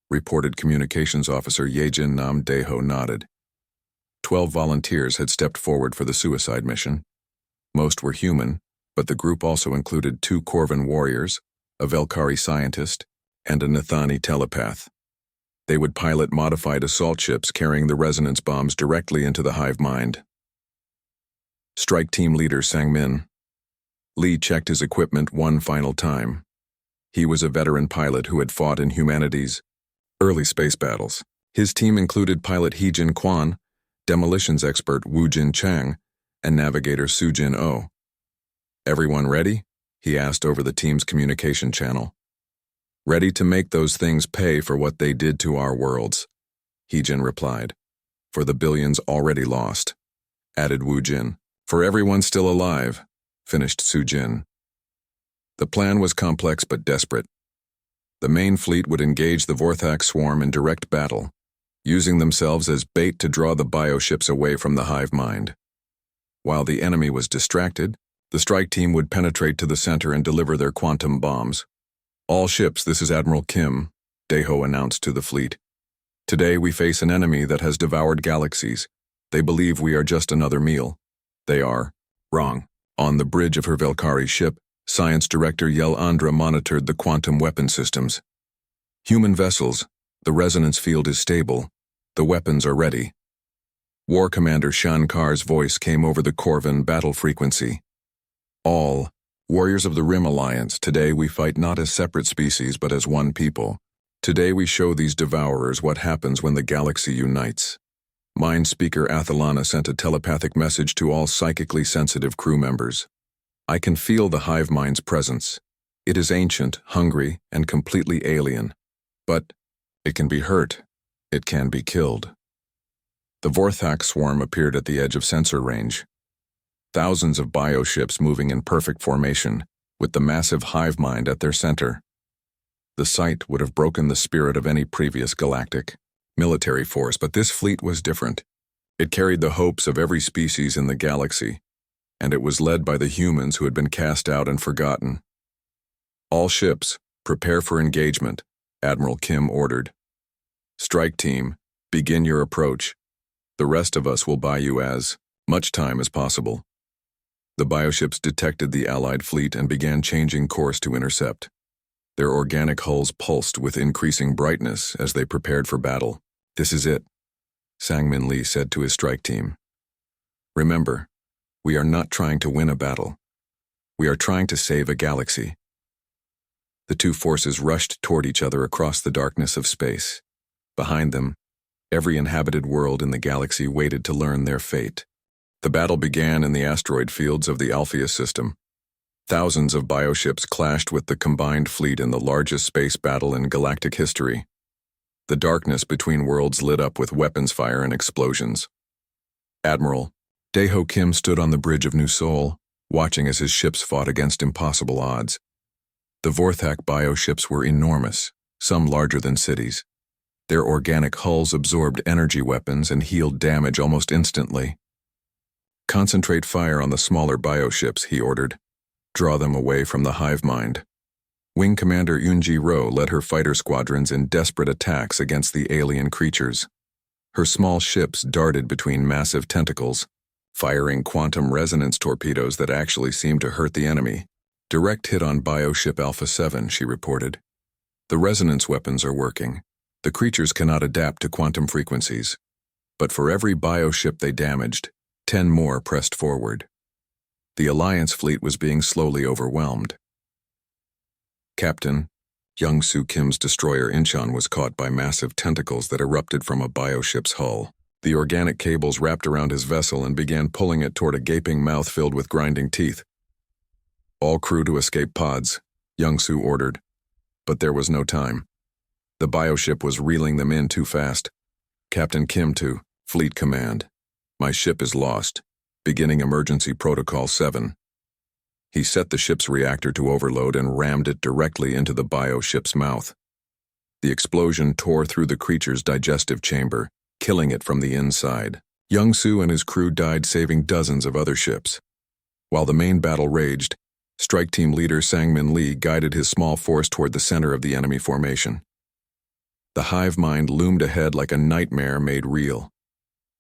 reported communications officer Yejin Nam. Dae-ho nodded. 12 volunteers had stepped forward for the suicide mission. Most were human, but the group also included 2 Corvan warriors, a Velkari scientist, and a Nathani telepath. They would pilot modified assault ships carrying the resonance bombs directly into the hive mind. Strike team leader Sang-min. Lee checked his equipment one final time. He was a veteran pilot who had fought in humanity's early space battles. His team included pilot Hee-jin Kwan, demolitions expert Woo-jin Chang, and navigator Soo-jin Oh. Everyone ready? He asked over the team's communication channel. Ready to make those things pay for what they did to our worlds, Hee-jin replied. For the billions already lost, added Woo-jin. For everyone still alive, finished Soo-jin. The plan was complex but desperate. The main fleet would engage the Vorthak swarm in direct battle, using themselves as bait to draw the bioships away from the hive mind. While the enemy was distracted, the strike team would penetrate to the center and deliver their quantum bombs. All ships, this is Admiral Kim, Dae-ho announced to the fleet. Today we face an enemy that has devoured galaxies. They believe we are just another meal. They are wrong. On the bridge of her Velkari ship, Science Director Yelandra monitored the quantum weapon systems. Human vessels, the resonance field is stable. The weapons are ready. War Commander Shankar's voice came over the Corvan battle frequency. All, warriors of the Rim Alliance, today we fight not as separate species but as one people. Today we show these devourers what happens when the galaxy unites. Mind Speaker Athalana sent a telepathic message to all psychically sensitive crew members. I can feel the hive mind's presence. It is ancient, hungry, and completely alien. But it can be hurt. It can be killed. The Vorthak swarm appeared at the edge of sensor range. Thousands of bioships moving in perfect formation, with the massive hive mind at their center. The sight would have broken the spirit of any previous galactic military force, but this fleet was different. It carried the hopes of every species in the galaxy, and it was led by the humans who had been cast out and forgotten. All ships, prepare for engagement, Admiral Kim ordered. Strike team, begin your approach. The rest of us will buy you as much time as possible. The bioships detected the Allied fleet and began changing course to intercept. Their organic hulls pulsed with increasing brightness as they prepared for battle. "This is it," Sang-Min Lee said to his strike team. "Remember, we are not trying to win a battle. We are trying to save a galaxy." The two forces rushed toward each other across the darkness of space. Behind them, every inhabited world in the galaxy waited to learn their fate. The battle began in the asteroid fields of the Alpheus system. Thousands of bioships clashed with the combined fleet in the largest space battle in galactic history. The darkness between worlds lit up with weapons fire and explosions. Admiral Daeho Kim stood on the bridge of New Seoul, watching as his ships fought against impossible odds. The Vorthak bioships were enormous, some larger than cities. Their organic hulls absorbed energy weapons and healed damage almost instantly. "Concentrate fire on the smaller bioships," he ordered. "Draw them away from the hive mind." Wing Commander Yoon-ji-ro led her fighter squadrons in desperate attacks against the alien creatures. Her small ships darted between massive tentacles, firing quantum resonance torpedoes that actually seemed to hurt the enemy. "Direct hit on bioship Alpha 7, she reported. "The resonance weapons are working. The creatures cannot adapt to quantum frequencies. But for every bioship they damaged, 10 more pressed forward." The Alliance fleet was being slowly overwhelmed. Captain Young-Soo Kim's destroyer Incheon was caught by massive tentacles that erupted from a bioship's hull. The organic cables wrapped around his vessel and began pulling it toward a gaping mouth filled with grinding teeth. "All crew to escape pods," Young-Soo ordered. But there was no time. The bioship was reeling them in too fast. "Captain Kim to Fleet Command. My ship is lost. Beginning Emergency Protocol 7. He set the ship's reactor to overload and rammed it directly into the bioship's mouth. The explosion tore through the creature's digestive chamber, killing it from the inside. Young-Soo and his crew died, saving dozens of other ships. While the main battle raged, Strike Team leader Sang-Min Lee guided his small force toward the center of the enemy formation. The hive mind loomed ahead like a nightmare made real.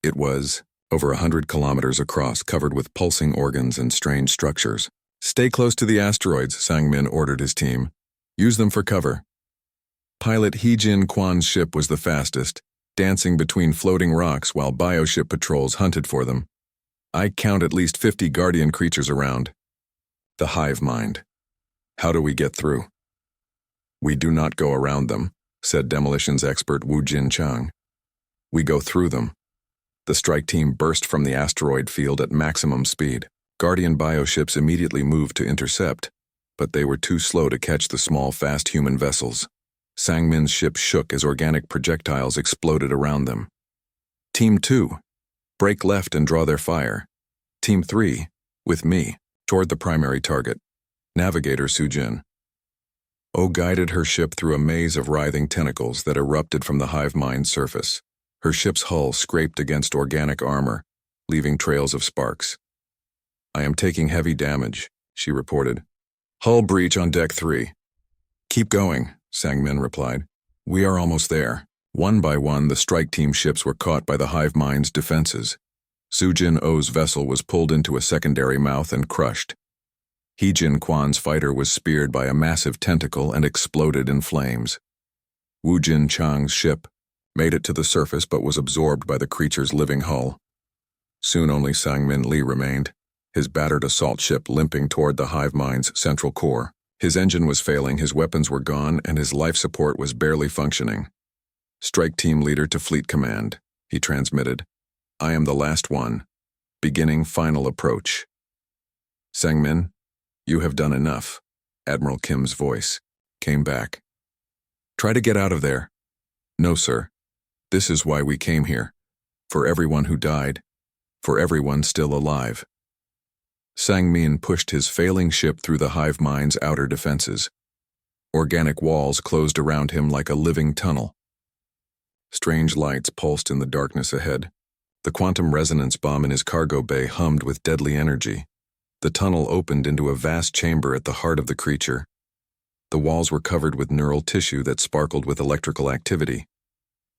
It was over 100 kilometers across, covered with pulsing organs and strange structures. "Stay close to the asteroids," Sang-Min ordered his team. "Use them for cover." Pilot Hee-Jin Kwan's ship was the fastest, dancing between floating rocks while bioship patrols hunted for them. "I count at least 50 guardian creatures around." The hive mind. "How do we get through?" "We do not go around them," said demolitions expert Woo Jin Chang. "We go through them." The strike team burst from the asteroid field at maximum speed. Guardian bioships immediately moved to intercept, but they were too slow to catch the small, fast human vessels. Sang-Min's ship shook as organic projectiles exploded around them. "Team 2, break left and draw their fire. Team 3, with me, toward the primary target." Navigator Soo-jin. Oh guided her ship through a maze of writhing tentacles that erupted from the hive mind's surface. Her ship's hull scraped against organic armor, leaving trails of sparks. "I am taking heavy damage," she reported. "Hull breach on deck 3. "Keep going," Sang-Min replied. "We are almost there." One by one, the strike team ships were caught by the hive mind's defenses. Soo-jin Oh's vessel was pulled into a secondary mouth and crushed. Hee-Jin Kwan's fighter was speared by a massive tentacle and exploded in flames. Woo Jin Chang's ship made it to the surface but was absorbed by the creature's living hull. Soon only Sang-Min Lee remained, his battered assault ship limping toward the hive mind's central core. His engine was failing, his weapons were gone, and his life support was barely functioning. "Strike Team Leader to Fleet Command," he transmitted. "I am the last one. Beginning final approach." "Sang-Min, you have done enough," Admiral Kim's voice came back. "Try to get out of there." "No, sir. This is why we came here. For everyone who died. For everyone still alive." Sang-Min pushed his failing ship through the hive mind's outer defenses. Organic walls closed around him like a living tunnel. Strange lights pulsed in the darkness ahead. The quantum resonance bomb in his cargo bay hummed with deadly energy. The tunnel opened into a vast chamber at the heart of the creature. The walls were covered with neural tissue that sparkled with electrical activity.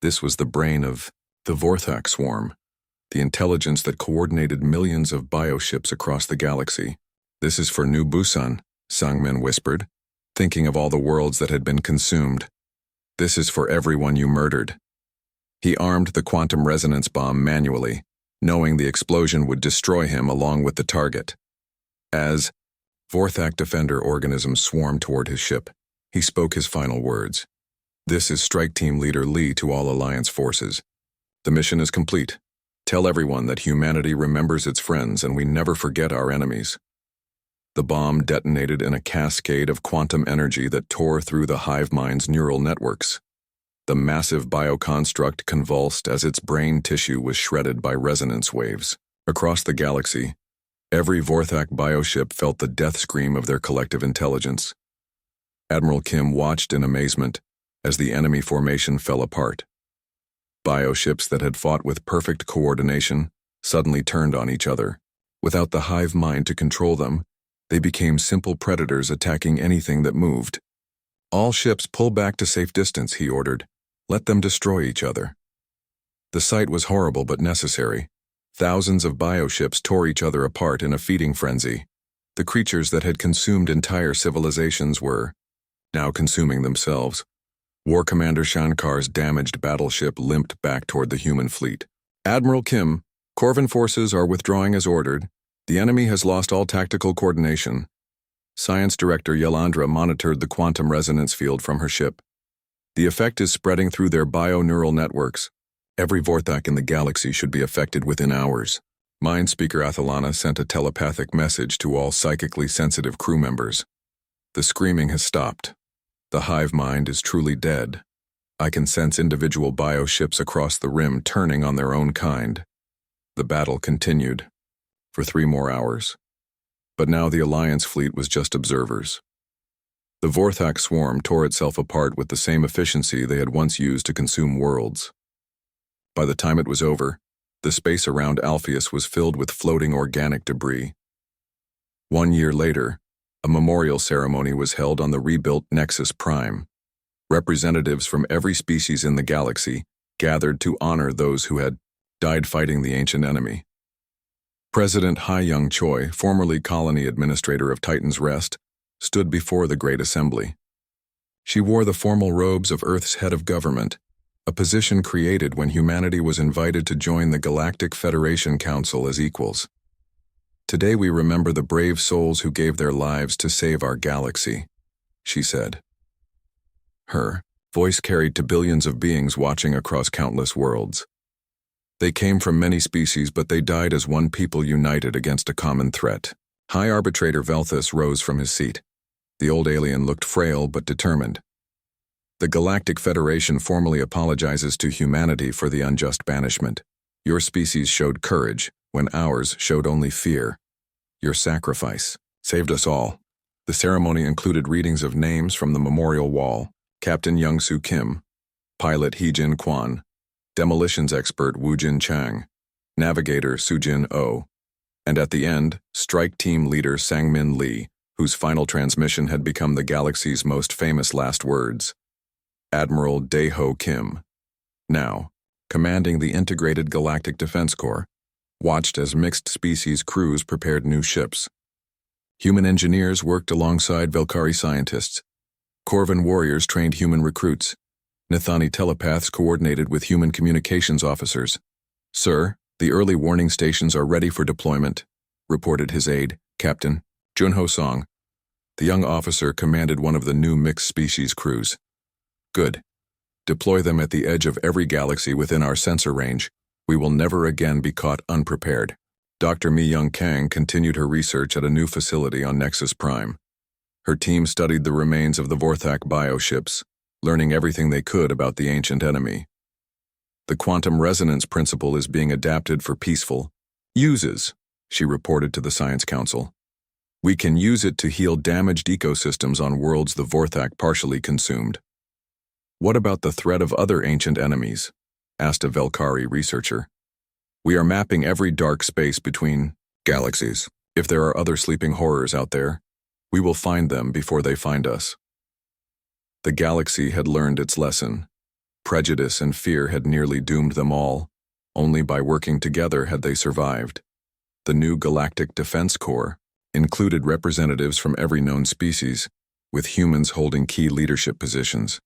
This was the brain of the Vorthak swarm. the intelligence that coordinated millions of bioships across the galaxy. "This is for New Busan," Sangmin whispered, thinking of all the worlds that had been consumed. "This is for everyone you murdered." He armed the quantum resonance bomb manually, knowing the explosion would destroy him along with the target. As Vorthak defender organisms swarmed toward his ship, he spoke his final words. "This is Strike Team Leader Lee to all Alliance forces. The mission is complete. Tell everyone that humanity remembers its friends and we never forget our enemies." The bomb detonated in a cascade of quantum energy that tore through the hive mind's neural networks. The massive bioconstruct convulsed as its brain tissue was shredded by resonance waves. Across the galaxy, every Vorthak bioship felt the death scream of their collective intelligence. Admiral Kim watched in amazement as the enemy formation fell apart. Bioships that had fought with perfect coordination suddenly turned on each other. Without the hive mind to control them, they became simple predators attacking anything that moved. "All ships pull back to safe distance," he ordered. "Let them destroy each other." The sight was horrible but necessary. Thousands of bioships tore each other apart in a feeding frenzy. The creatures that had consumed entire civilizations were now consuming themselves. War Commander Shankar's damaged battleship limped back toward the human fleet. "Admiral Kim, Corvin forces are withdrawing as ordered. The enemy has lost all tactical coordination." Science Director Yelandra monitored the quantum resonance field from her ship. "The effect is spreading through their bio-neural networks. Every Vorthak in the galaxy should be affected within hours." Mind Speaker Athalana sent a telepathic message to all psychically sensitive crew members. "The screaming has stopped. The hive mind is truly dead. I can sense individual bioships across the rim turning on their own kind." The battle continued for 3 more hours. But now the Alliance fleet was just observers. The Vorthak swarm tore itself apart with the same efficiency they had once used to consume worlds. By the time it was over, the space around Alpheus was filled with floating organic debris. 1 year later, a memorial ceremony was held on the rebuilt Nexus Prime. Representatives from every species in the galaxy gathered to honor those who had died fighting the ancient enemy. President Ha-Young Choi, formerly colony administrator of Titan's Rest, stood before the Great Assembly. She wore the formal robes of Earth's head of government, a position created when humanity was invited to join the Galactic Federation Council as equals. "Today we remember the brave souls who gave their lives to save our galaxy," she said. Her voice carried to billions of beings watching across countless worlds. They came from many species, but they died as one people united against a common threat. High Arbitrator Velthus rose from his seat. The old alien looked frail but determined. "The Galactic Federation formally apologizes to humanity for the unjust banishment. Your species showed courage when ours showed only fear. Your sacrifice saved us all." The ceremony included readings of names from the memorial wall: Captain Young-Soo Kim, Pilot Hee-Jin Kwan, Demolitions Expert Woo-Jin Chang, Navigator Soo-Jin Oh, and at the end, Strike Team Leader Sang-Min Lee, whose final transmission had become the galaxy's most famous last words: Admiral Dae-Ho Kim, now commanding the Integrated Galactic Defense Corps, watched as mixed-species crews prepared new ships. Human engineers worked alongside Velkari scientists. Corvin warriors trained human recruits. Nithani telepaths coordinated with human communications officers. "Sir, the early warning stations are ready for deployment," reported his aide, Captain Junho Song. The young officer commanded one of the new mixed-species crews. "Good. Deploy them at the edge of every galaxy within our sensor range. We will never again be caught unprepared." Dr. Mi-Young Kang continued her research at a new facility on Nexus Prime. Her team studied the remains of the Vorthak bioships, learning everything they could about the ancient enemy. "The quantum resonance principle is being adapted for peaceful uses," she reported to the Science Council. "We can use it to heal damaged ecosystems on worlds the Vorthak partially consumed." "What about the threat of other ancient enemies?" asked a Velkari researcher. "We are mapping every dark space between galaxies. If there are other sleeping horrors out there, we will find them before they find us." The galaxy had learned its lesson. Prejudice and fear had nearly doomed them all. Only by working together had they survived. The new Galactic Defense Corps included representatives from every known species, with humans holding key leadership positions.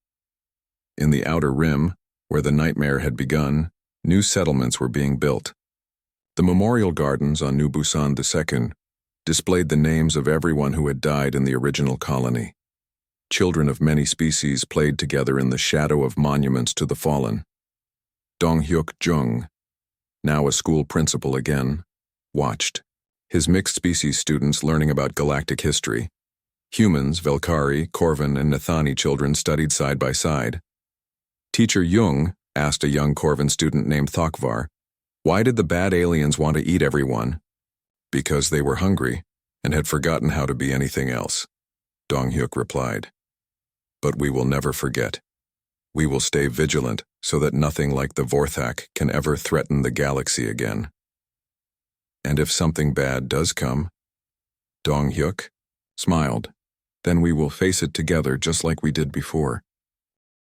In the Outer Rim, where the nightmare had begun, new settlements were being built. The memorial gardens on New Busan II displayed the names of everyone who had died in the original colony. Children of many species played together in the shadow of monuments to the fallen. Dong-hyuk Jung, now a school principal again, watched, his mixed-species students learning about galactic history. Humans, Velkari, Corvin, and Nathani children studied side by side. Teacher Jung asked a young Corvin student named Thokvar, "Why did the bad aliens want to eat everyone?" "Because they were hungry and had forgotten how to be anything else," Dong-hyuk replied. "But we will never forget. We will stay vigilant so that nothing like the Vorthak can ever threaten the galaxy again." "And if something bad does come?" Dong-hyuk smiled. "Then we will face it together just like we did before."